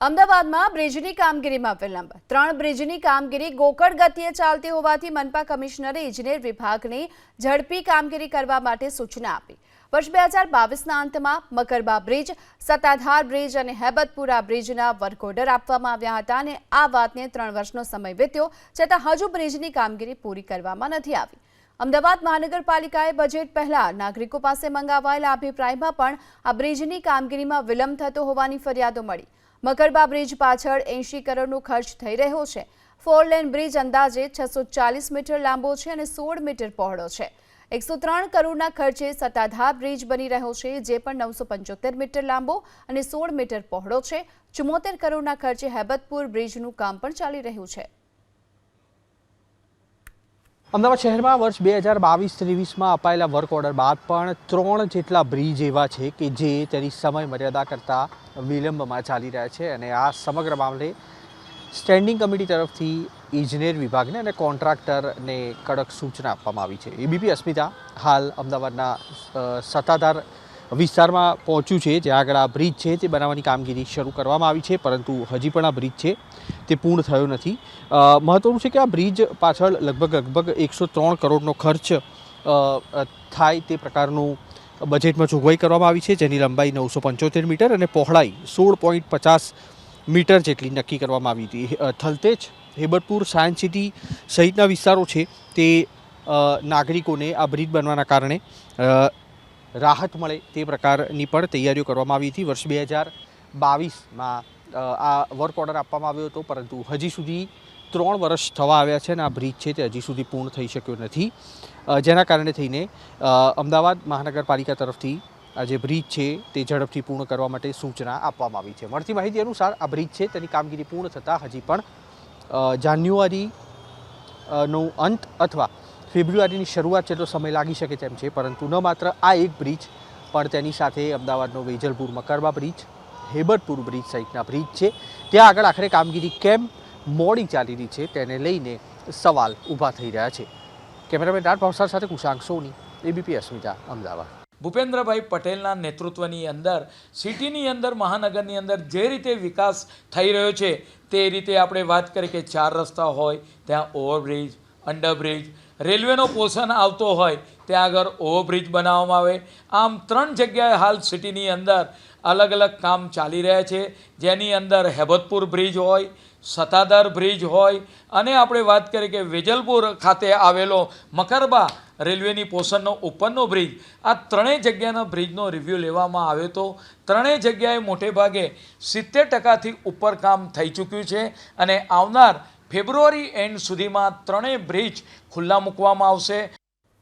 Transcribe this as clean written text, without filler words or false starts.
અમદાવાદમાં બ્રિજની કામગીરીમાં વિલંબ 3 બ્રિજની કામગીરી ગોકળ ગતિએ ચાલતી હોવાથી મનપા કમિશનરે ઇજનેર વિભાગને ઝડપી કામગીરી કરવા માટે સૂચના આપી। વર્ષ 2022ના અંતમાં મકરબા બ્રિજ, સત્તાધાર બ્રિજ અને હેબતપુરા બ્રિજના વર્ક ઓર્ડર આપવામાં આવ્યા હતા અને આ વાતને 3 વર્ષનો સમય વીત્યો છતાં હજુ બ્રિજની કામગીરી પૂરી કરવામાં નથી આવી। અમદાવાદ મહાનગરપાલિકાએ બજેટ પહેલા નાગરિકો પાસે મંગાવાયેલા અભિપ્રાયમાં પણ આ બ્રિજની કામગીરીમાં વિલંબ થતો હોવાની ફરિયાદો મળી। મકરબા બ્રિજ પાછળ 80 કરોડનો ખર્ચ થઈ રહ્યો છે। 4 લેન બ્રિજ અંદાજે 640 મીટર લાંબો છે અને 16 મીટર પહોળો છે। 103 કરોડના ખર્ચે સત્તાધાર બ્રિજ બની રહ્યો છે, જે પણ 975 મીટર લાંબો અને 16 મીટર પહોળો છે। 74 કરોડના ખર્ચે હેબતપુર બ્રિજનું કામ પણ ચાલી રહ્યું છે। અમદાવાદ શહેરમાં વર્ષ 2022-23માં અપાયેલા વર્ક ઓર્ડર બાદ પણ 3 જેટલા બ્રિજ એવા છે કે જે તેની સમય મર્યાદા કરતાં વિલંબમાં ચાલી રહ્યા છે અને આ સમગ્ર મામલે સ્ટેન્ડિંગ કમિટી તરફથી ઇજનેર વિભાગને અને કોન્ટ્રાક્ટરને કડક સૂચના આપવામાં આવી છે। એબીપી અસ્મિતા હાલ અમદાવાદના સત્તાધાર વિસ્તારમાં પહોંચ્યું છે, જ્યાં આગળ આ બ્રિજ છે તે બનાવવાની કામગીરી શરૂ કરવામાં આવી છે, પરંતુ હજી પણ આ બ્રિજ છે તે પૂર્ણ થયો નથી। મહત્વનું છે કે આ બ્રિજ પાછળ લગભગ 103 કરોડનો ખર્ચ થાય તે પ્રકારનું બજેટમાં જોગવાઈ કરવામાં આવી છે, જેની લંબાઈ 975 મીટર અને પહોળાઈ 16.50 મીટર જેટલી નક્કી કરવામાં આવી હતી। થલતેજ, હેબતપુર, સાયન્સ સિટી સહિતના વિસ્તારો છે તે નાગરિકોને આ બ્રિજ બનવાના કારણે રાહત મળે તે પ્રકારની પણ તૈયારીઓ કરવામાં આવી હતી। વર્ષ 2022માં આ વર્ક ઓર્ડર આપવામાં આવ્યો હતો, પરંતુ હજી સુધી 3 વર્ષ થવા આવ્યા છે અને આ બ્રિજ છે તે હજી સુધી પૂર્ણ થઈ શક્યો નથી, જેના કારણે થઈને અમદાવાદ મહાનગરપાલિકા તરફથી આ જે બ્રિજ છે તે ઝડપથી પૂર્ણ કરવા માટે સૂચના આપવામાં આવી છે। મળતી માહિતી અનુસાર આ બ્રિજ છે તેની કામગીરી પૂર્ણ થતાં હજી પણ જાન્યુઆરીનો અંત અથવા ફેબ્રુઆરીની શરૂઆત જેટલો સમય લાગી શકે તેમ છે, પરંતુ ન માત્ર આ એક બ્રિજ પણ તેની સાથે અમદાવાદનો વેજલપુર મકરબા બ્રિજ, હેબતપુર બ્રિજ સહિતના બ્રિજ છે ત્યાં આગળ આખરે કામગીરી કેમ મોડી ચાલી રહી છે તેને લઈને સવાલ ઊભા થઈ રહ્યા છે। કેમેરામેન રાજ ભાવસાર સાથે કુશાંક સોની, એબીપી અસ્મિતા, અમદાવાદ। ભૂપેન્દ્રભાઈ પટેલના નેતૃત્વની અંદર સિટીની અંદર મહાનગરની અંદર જે રીતે વિકાસ થઈ રહ્યો છે તે રીતે આપણે વાત કરીએ કે 4 રસ્તા હોય ત્યાં ઓવરબ્રિજ, અંડરબ્રિજ, રેલવેનો પોર્શન આવતો હોય ત્યાં આગળ ઓવરબ્રિજ બનાવવામાં આવે। આમ 3 જગ્યાએ હાલ સિટીની અંદર અલગ અલગ કામ ચાલી રહ્યા છે, જેની અંદર હેબતપુર બ્રિજ હોય, સત્તાધાર બ્રિજ હોય અને આપણે વાત કરીએ કે વેજલપુર ખાતે આવેલો મકરબા રેલવેની પોર્શનનો ઉપરનો બ્રિજ, આ 3 જગ્યાના બ્રિજનો રિવ્યૂ લેવામાં આવ્યો હતો। 3 જગ્યાએ મોટે ભાગે 70% ઉપર કામ થઈ ચૂક્યું છે અને આવનાર ફેબ્રુઆરી એન્ડ સુધીમાં 3 બ્રિજ ખુલ્લા મૂકવામાં આવશે।